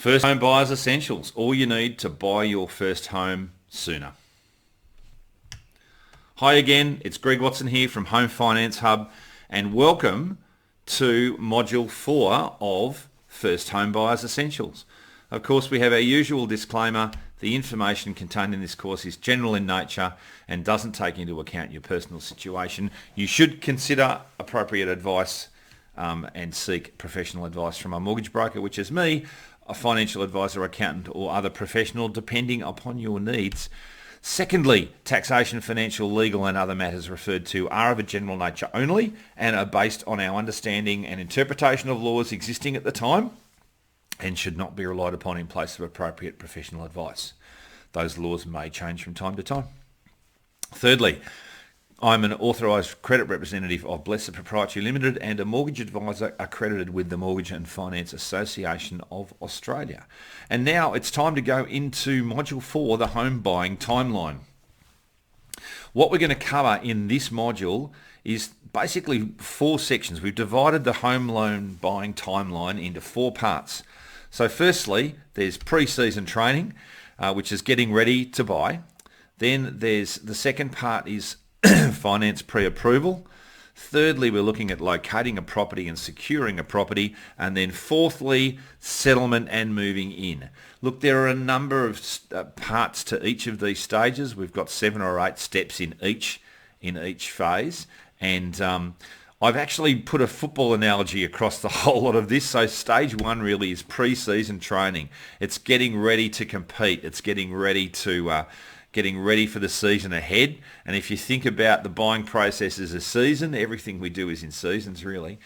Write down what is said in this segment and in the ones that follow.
First home buyers essentials, all you need to buy your first home sooner. Hi again, it's Greg Watson here from Home Finance Hub, and welcome to Module 4 of First Home Buyers Essentials. Of course, we have our usual disclaimer. The information contained in this course is general in nature and doesn't take into account your personal situation. You should consider appropriate advice and seek professional advice from a mortgage broker, which is me, a financial advisor, accountant, or other professional, depending upon your needs. Secondly, taxation, financial, legal and other matters referred to are of a general nature only and are based on our understanding and interpretation of laws existing at the time and should not be relied upon in place of appropriate professional advice. Those laws may change from time to time. Thirdly, I'm an authorised credit representative of Blessed Proprietary Limited and a mortgage advisor accredited with the Mortgage and Finance Association of Australia. And now it's time to go into Module 4, the home buying timeline. What we're going to cover in this module is basically 4 sections. We've divided the home loan buying timeline into 4 parts. So firstly, there's pre-season training, which is getting ready to buy. Then there's the second part is finance pre-approval. Thirdly, we're looking at locating a property and securing a property. And then fourthly, settlement and moving in. Look, there are a number of parts to each of these stages. We've got 7 or 8 steps in each phase. And I've actually put a football analogy across the whole lot of this. So stage 1 really is pre-season training. It's getting ready to compete. It's getting ready for the season ahead. And if you think about the buying process as a season, everything we do is in seasons really.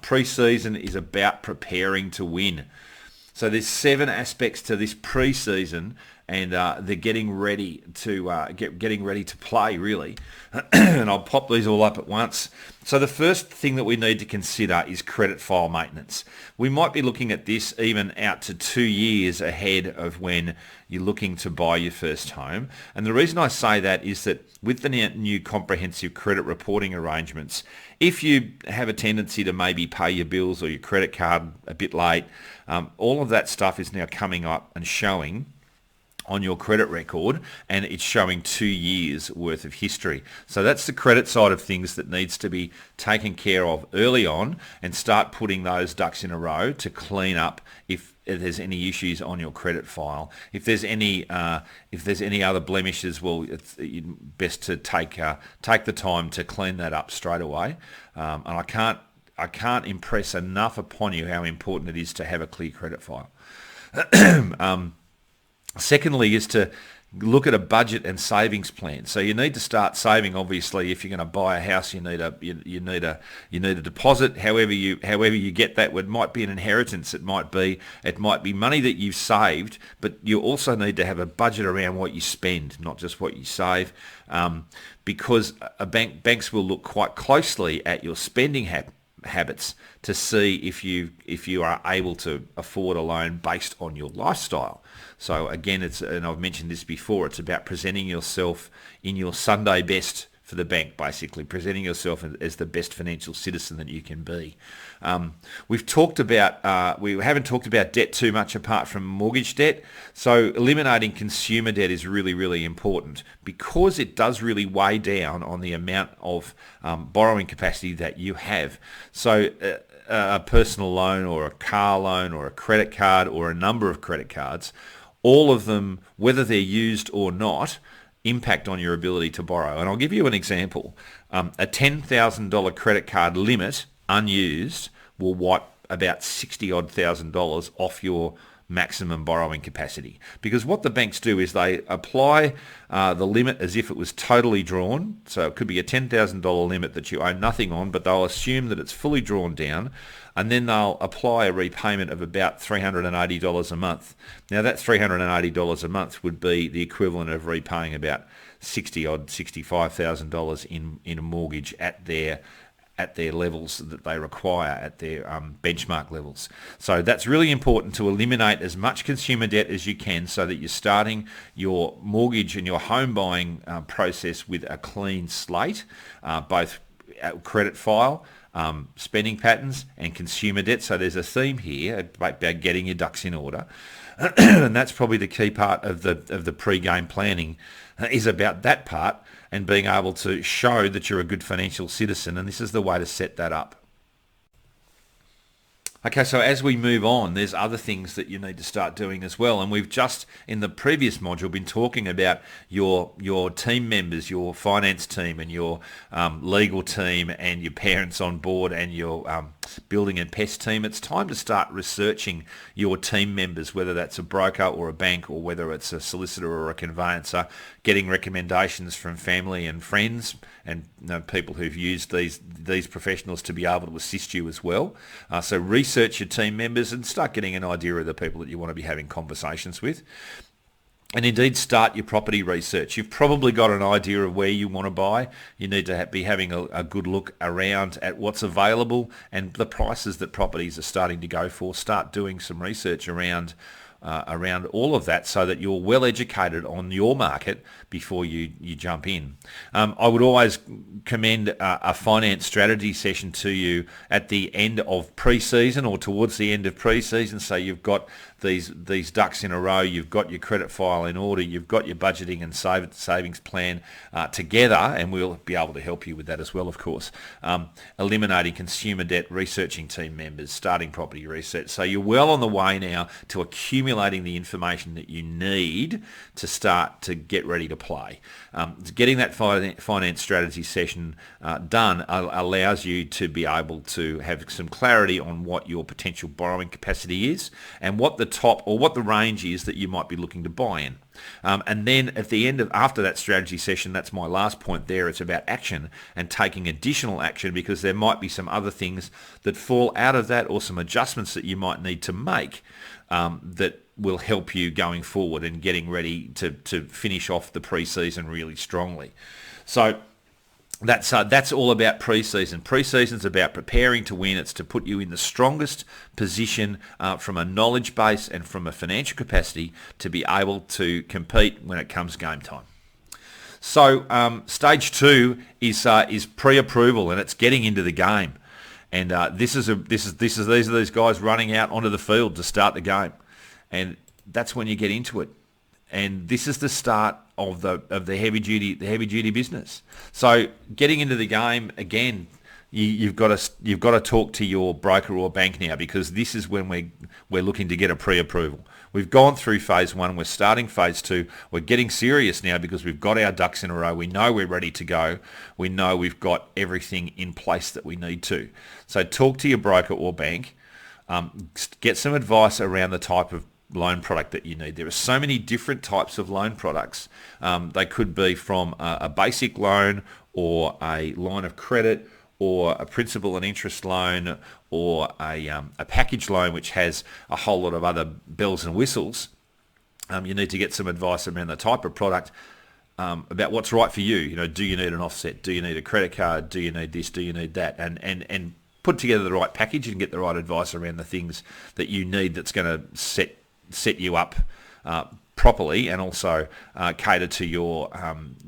Pre-season is about preparing to win. So there's 7 aspects to this pre-season, and they're getting ready to play really. And I'll pop these all up at once. So the first thing that we need to consider is credit file maintenance. We might be looking at this even out to 2 years ahead of when you're looking to buy your first home. And the reason I say that is that with the new comprehensive credit reporting arrangements, if you have a tendency to maybe pay your bills or your credit card a bit late, all of that stuff is now coming up and showing on your credit record, and it's showing 2 years worth of history. So that's the credit side of things that needs to be taken care of early on, and start putting those ducks in a row to clean up if there's any issues on your credit file. If there's any other blemishes, well, it's best to take the time to clean that up straight away. And I can't impress enough upon you how important it is to have a clear credit file. Secondly is to look at a budget and savings plan. So you need to start saving. Obviously, if you're going to buy a house, you need a deposit. However you get that, it might be an inheritance. It might be money that you've saved, but you also need to have a budget around what you spend, not just what you save, because banks will look quite closely at your spending habits to see if you are able to afford a loan based on your lifestyle. So again, and I've mentioned this before, it's about presenting yourself in your Sunday best for the bank, basically presenting yourself as the best financial citizen that you can be. We haven't talked about debt too much apart from mortgage debt. So eliminating consumer debt is really, really important because it does really weigh down on the amount of borrowing capacity that you have. So a personal loan or a car loan or a credit card or a number of credit cards, all of them, whether they're used or not, impact on your ability to borrow. And I'll give you an example. A $10,000 credit card limit, unused, will wipe about $60,000 off your maximum borrowing capacity. Because what the banks do is they apply the limit as if it was totally drawn. So it could be a $10,000 limit that you owe nothing on, but they'll assume that it's fully drawn down, and then they'll apply a repayment of about $380 a month. Now that $380 a month would be the equivalent of repaying about $65,000 in a mortgage at their levels that they require, at their benchmark levels. So that's really important, to eliminate as much consumer debt as you can so that you're starting your mortgage and your home buying process with a clean slate, both credit file spending patterns and consumer debt. So there's a theme here about getting your ducks in order. And that's probably the key part of the pre-game planning, is about that part and being able to show that you're a good financial citizen. And this is the way to set that up. Okay, so as we move on, there's other things that you need to start doing as well. And we've just, in the previous module, been talking about your team members, your finance team and your legal team and your parents on board and your building and pest team. It's time to start researching your team members, whether that's a broker or a bank or whether it's a solicitor or a conveyancer, getting recommendations from family and friends and people who've used these professionals to be able to assist you as well. So research your team members and start getting an idea of the people that you want to be having conversations with. And indeed, start your property research. You've probably got an idea of where you want to buy. You need to be having a good look around at what's available and the prices that properties are starting to go for. Start doing some research around all of that so that you're well educated on your market before you jump in. I would always commend a finance strategy session to you at the end of pre-season or towards the end of pre-season. So you've got these ducks in a row, you've got your credit file in order, you've got your budgeting and savings plan together, and we'll be able to help you with that as well, of course. Eliminating consumer debt, researching team members, starting property research. So you're well on the way now to accumulating the information that you need to start to get ready to play. Getting that finance strategy session done allows you to be able to have some clarity on what your potential borrowing capacity is and what the top or what the range is that you might be looking to buy in. And then at the end after that strategy session, that's my last point there, it's about action and taking additional action, because there might be some other things that fall out of that or some adjustments that you might need to make that will help you going forward and getting ready to finish off the pre-season really strongly. So that's all about pre-season. Pre-season's about preparing to win. It's to put you in the strongest position from a knowledge base and from a financial capacity to be able to compete when it comes game time. So stage 2 is pre-approval, and it's getting into the game. And these are these guys running out onto the field to start the game, and that's when you get into it. And this is the start of the heavy duty business. So getting into the game again, you've got to talk to your broker or bank now, because this is when we're looking to get a pre-approval. We've gone through phase 1. We're starting phase 2. We're getting serious now because we've got our ducks in a row. We know we're ready to go. We know we've got everything in place that we need to. So talk to your broker or bank. Get some advice around the type of loan product that you need. There are so many different types of loan products. They could be from a basic loan or a line of credit or a principal and interest loan or a package loan which has a whole lot of other bells and whistles. You need to get some advice around the type of product, about what's right for you. Do you need an offset? Do you need a credit card? Do you need this? Do you need that? And put together the right package and get the right advice around the things that you need that's going to set you up properly, and also cater to your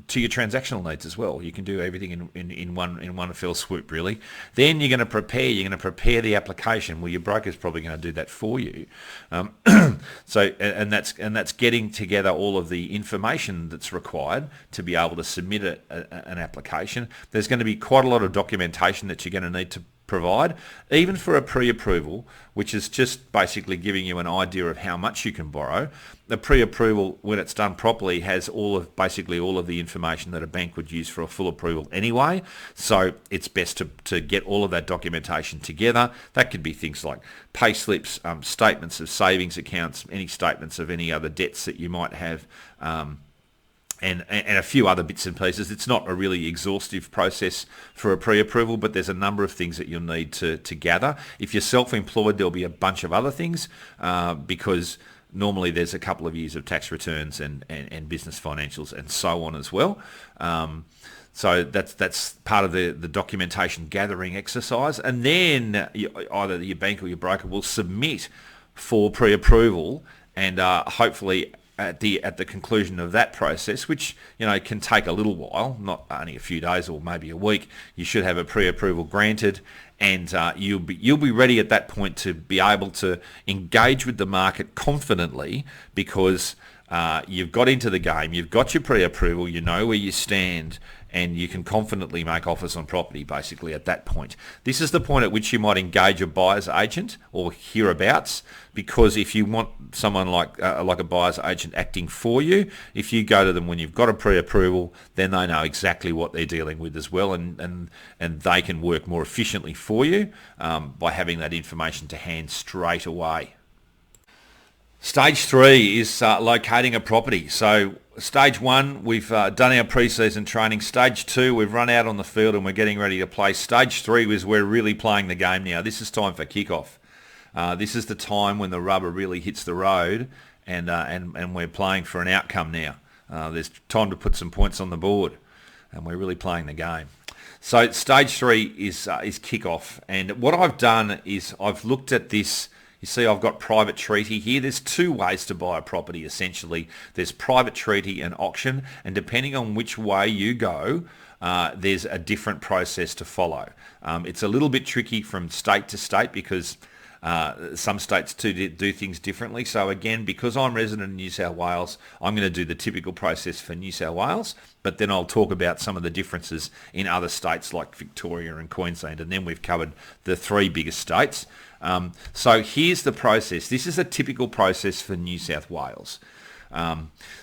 transactional needs as well. You can do everything in one fell swoop, really. Then you're going to prepare the application. Well, your broker's probably going to do that for you. So that's getting together all of the information that's required to be able to submit an application. There's going to be quite a lot of documentation that you're going to need to provide, even for a pre-approval, which is just basically giving you an idea of how much you can borrow. The pre-approval, when it's done properly, has basically all of the information that a bank would use for a full approval anyway. So it's best to get all of that documentation together. That could be things like pay slips, statements of savings accounts, any statements of any other debts that you might have, and a few other bits and pieces. It's not a really exhaustive process for a pre-approval, but there's a number of things that you'll need to gather. If you're self-employed, there'll be a bunch of other things, because normally there's a couple of years of tax returns and business financials and so on as well. So that's part of the documentation gathering exercise. And then either your bank or your broker will submit for pre-approval, and hopefully at the conclusion of that process, which can take a little while, not only a few days or maybe a week, you should have a pre-approval granted, and you'll be ready at that point to be able to engage with the market confidently because you've got into the game, you've got your pre-approval, you know where you stand, and you can confidently make offers on property basically at that point. This is the point at which you might engage a buyer's agent or hereabouts, because if you want someone like a buyer's agent acting for you, if you go to them when you've got a pre-approval, then they know exactly what they're dealing with as well, and they can work more efficiently for you by having that information to hand straight away. Stage 3 is locating a property. So stage 1, we've done our pre-season training. Stage 2, we've run out on the field and we're getting ready to play. Stage 3 is we're really playing the game now. This is time for kickoff. This is the time when the rubber really hits the road, and we're playing for an outcome now. There's time to put some points on the board, and we're really playing the game. So stage 3 is kickoff, and what I've done is I've looked at this. You see, I've got private treaty here. There's two ways to buy a property, essentially. There's private treaty and auction, and depending on which way you go, there's a different process to follow. It's a little bit tricky from state to state because some states do things differently. So again, because I'm resident in New South Wales, I'm going to do the typical process for New South Wales, but then I'll talk about some of the differences in other states like Victoria and Queensland, and then we've covered the three biggest states. So here's the process. This is a typical process for New South Wales.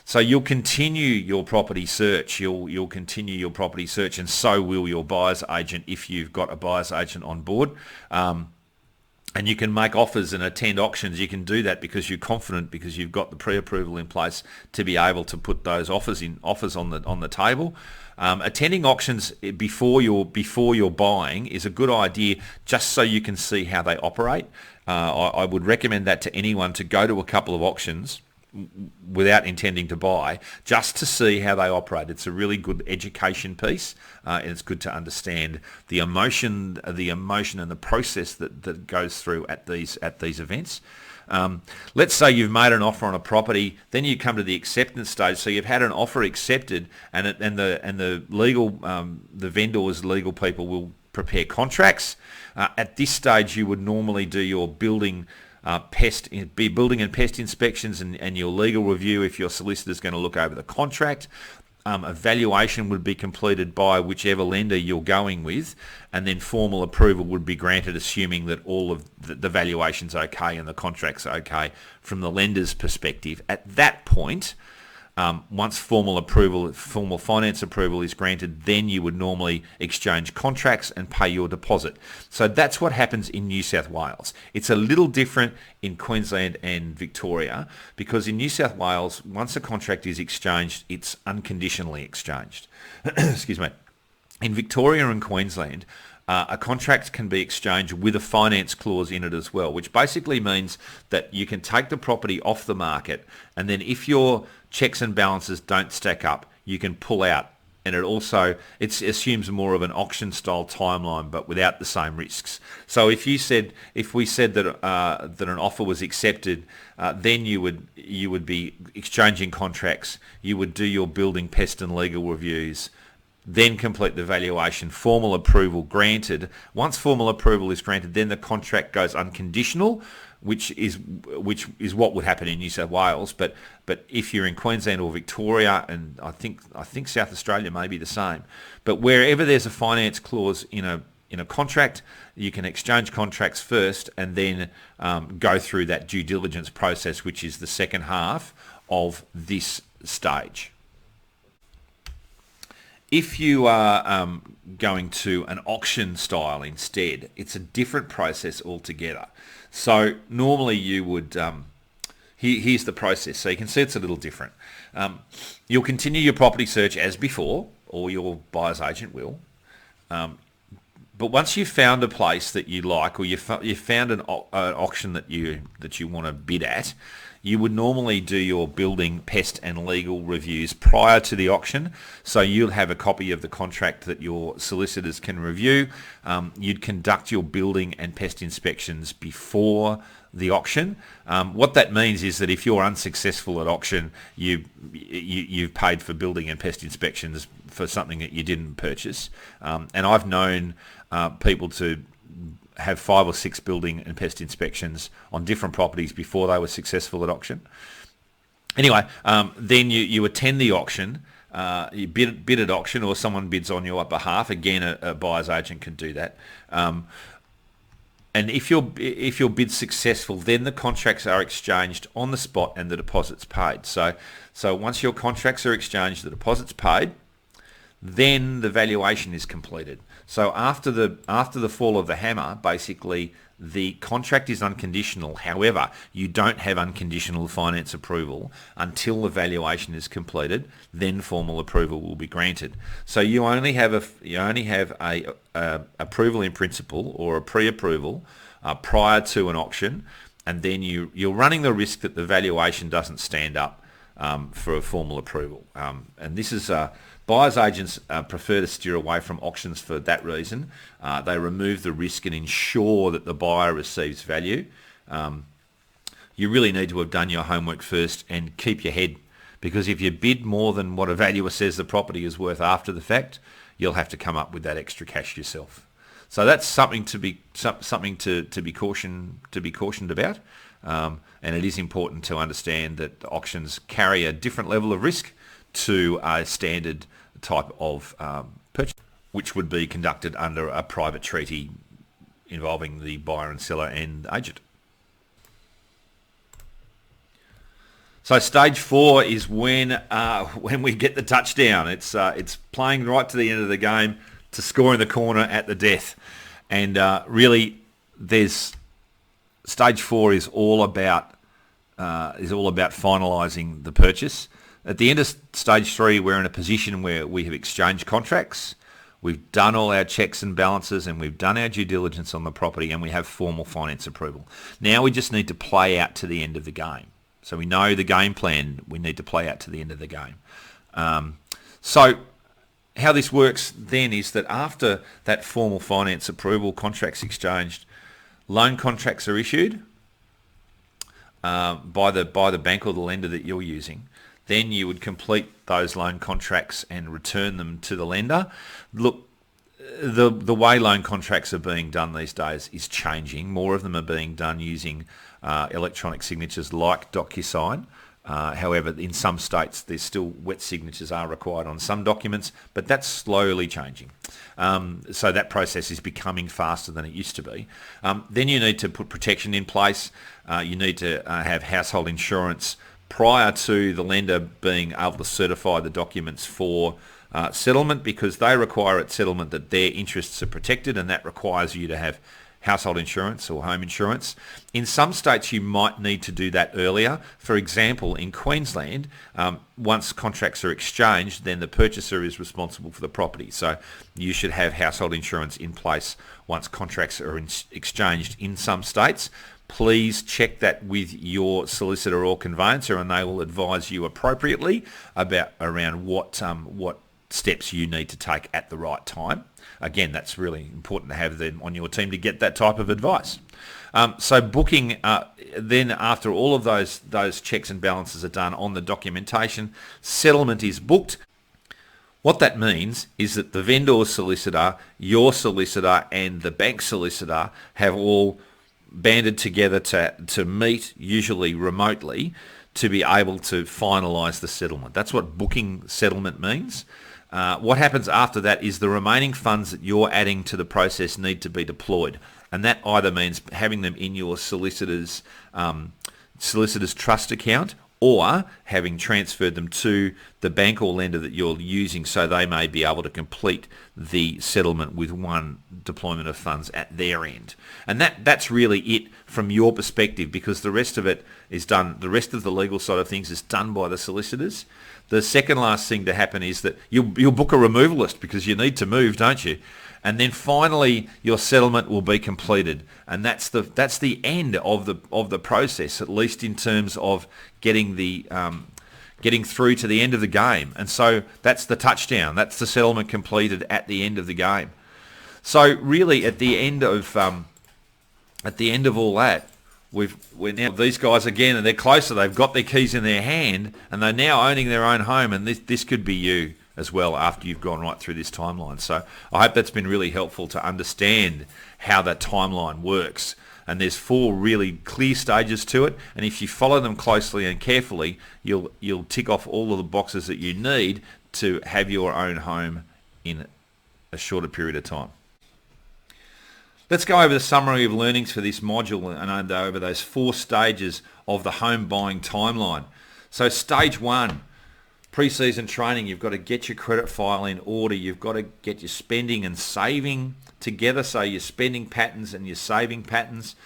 So you'll continue your property search. You'll continue your property search, and so will your buyer's agent if you've got a buyer's agent on board. And you can make offers and attend auctions. You can do that because you're confident, because you've got the pre-approval in place to be able to put those offers on the table. Attending auctions before you're buying is a good idea, just so you can see how they operate. I would recommend that to anyone, to go to a couple of auctions without intending to buy, just to see how they operate. It's a really good education piece, and it's good to understand the emotion and the process that goes through at these events. Let's say you've made an offer on a property, then you come to the acceptance stage. So you've had an offer accepted, and the vendor's legal people will prepare contracts. At this stage, you would normally do your building and pest inspections and your legal review if your solicitor's going to look over the contract. A valuation would be completed by whichever lender you're going with, and then formal approval would be granted, assuming that all of the valuation's okay and the contract's okay from the lender's perspective. At that point, once formal finance approval is granted, then you would normally exchange contracts and pay your deposit. So that's what happens in New South Wales. It's a little different in Queensland and Victoria, because in New South Wales, once a contract is exchanged, it's unconditionally exchanged. Excuse me. In Victoria and Queensland, a contract can be exchanged with a finance clause in it as well, which basically means that you can take the property off the market, and then if your checks and balances don't stack up, you can pull out. And it assumes more of an auction style timeline, but without the same risks. So if we said that an offer was accepted, then you would be exchanging contracts. You would do your building, pest and legal reviews, then complete the valuation, formal approval granted. Once formal approval is granted, then the contract goes unconditional, which is what would happen in New South Wales. But if you're in Queensland or Victoria, and I think South Australia may be the same, but wherever there's a finance clause in a contract, you can exchange contracts first and then go through that due diligence process, which is the second half of this stage. If you are going to an auction style instead, it's a different process altogether. So normally you would, here's the process. So you can see it's a little different. You'll continue your property search as before, or your buyer's agent will. But once you've found a place that you like, or you've found an auction that you want to bid at, you would normally do your building, pest and legal reviews prior to the auction. So you'll have a copy of the contract that your solicitors can review. You'd conduct your building and pest inspections before the auction. What that means is that if you're unsuccessful at auction, you've paid for building and pest inspections for something that you didn't purchase. And I've known people to have 5 or 6 building and pest inspections on different properties before they were successful at auction. Anyway, then you attend the auction, you bid at auction, or someone bids on your behalf. Again, a buyer's agent can do that. And if your bid's successful, then the contracts are exchanged on the spot and the deposit's paid. So once your contracts are exchanged, the deposit's paid, then the valuation is completed. So after the fall of the hammer, basically the contract is unconditional. However, you don't have unconditional finance approval until the valuation is completed. Then formal approval will be granted. So you only have a approval in principle or a pre-approval prior to an auction, and then you're running the risk that the valuation doesn't stand up for a formal approval. And this is buyers agents prefer to steer away from auctions for that reason. They remove the risk and ensure that the buyer receives value. You really need to have done your homework first and keep your head, because if you bid more than what a valuer says the property is worth after the fact, you'll have to come up with that extra cash yourself. So that's something to be cautioned about. And it is important to understand that auctions carry a different level of risk to a standard type of purchase, which would be conducted under a private treaty involving the buyer and seller and agent. So stage 4 is when we get the touchdown. It's playing right to the end of the game, to score in the corner at the death, and really, stage 4 is all about finalising the purchase. At the end of stage 3, we're in a position where we have exchanged contracts, we've done all our checks and balances, and we've done our due diligence on the property, and we have formal finance approval. Now we just need to play out to the end of the game. So we know the game plan, we need to play out to the end of the game. So how this works then is that after that formal finance approval, contracts exchanged, loan contracts are issued by the bank or the lender that you're using. Then you would complete those loan contracts and return them to the lender. Look, the way loan contracts are being done these days is changing. More of them are being done using electronic signatures like DocuSign. However, in some states, there's still wet signatures are required on some documents, but that's slowly changing. So that process is becoming faster than it used to be. Then you need to put protection in place. You need to have household insurance prior to the lender being able to certify the documents for settlement, because they require at settlement that their interests are protected, and that requires you to have household insurance or home insurance. In some states you might need to do that earlier. For example, in Queensland, once contracts are exchanged, then the purchaser is responsible for the property. So you should have household insurance in place once contracts are exchanged in some states. Please check that with your solicitor or conveyancer, and they will advise you appropriately around what steps you need to take at the right time. Again, that's really important to have them on your team to get that type of advice. So booking, then after all of those checks and balances are done on the documentation, settlement is booked. What that means is that the vendor's solicitor, your solicitor, and the bank solicitor have all banded together to meet, usually remotely, to be able to finalise the settlement. That's what booking settlement means. What happens after that is the remaining funds that you're adding to the process need to be deployed, and that either means having them in your solicitor's trust account, or having transferred them to the bank or lender that you're using, so they may be able to complete the settlement with one deployment of funds at their end. And that's really it from your perspective, because the rest of it is done, the rest of the legal side of things is done by the solicitors. The second last thing to happen is that you'll book a removalist, because you need to move, don't you? And then finally your settlement will be completed, and that's the end of the process, at least in terms of getting through to the end of the game. And so that's the touchdown. That's the settlement completed at the end of the game. So really, at the end of all that, we're now these guys again, and they're closer. They've got their keys in their hand, and they're now owning their own home. And this could be you. as well after you've gone right through this timeline. So I hope that's been really helpful to understand how that timeline works. And there's 4 really clear stages to it, and if you follow them closely and carefully, you'll tick off all of the boxes that you need to have your own home in a shorter period of time. Let's go over the summary of learnings for this module and over those 4 stages of the home buying timeline. So stage 1, pre-season training. You've got to get your credit file in order. You've got to get your spending and saving together, so your spending patterns and your saving patterns,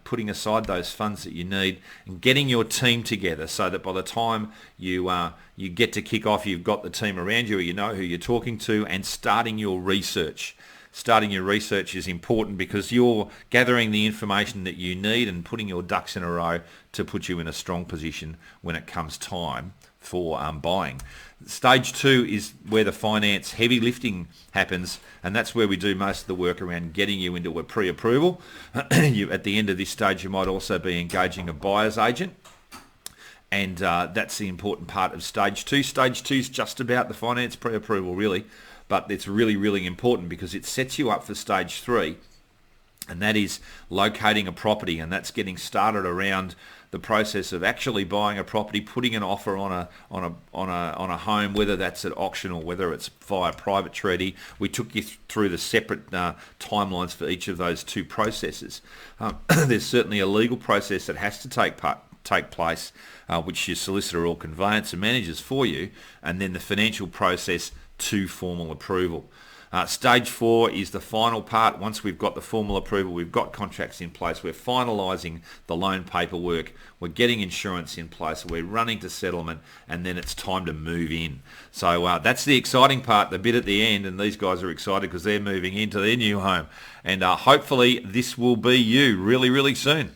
putting aside those funds that you need, and getting your team together so that by the time you get to kick off, you've got the team around you, you know who you're talking to, and starting your research. Starting your research is important because you're gathering the information that you need and putting your ducks in a row to put you in a strong position when it comes time for buying. Stage 2 is where the finance heavy lifting happens, and that's where we do most of the work around getting you into a pre-approval. At the end of this stage, you might also be engaging a buyer's agent, and that's the important part of stage 2. Stage 2 is just about the finance pre-approval, really, but it's really, really important because it sets you up for stage 3, and that is locating a property, and that's getting started around the process of actually buying a property, putting an offer on a home, whether that's at auction or whether it's via private treaty. We took you through the separate timelines for each of those 2 processes. There's certainly a legal process that has to take place, which your solicitor or conveyancer manages for you, and then the financial process to formal approval. Stage 4 is the final part. Once we've got the formal approval, we've got contracts in place, we're finalising the loan paperwork, we're getting insurance in place, we're running to settlement, and then it's time to move in. So that's the exciting part, the bit at the end, and these guys are excited because they're moving into their new home. And hopefully this will be you really, really soon.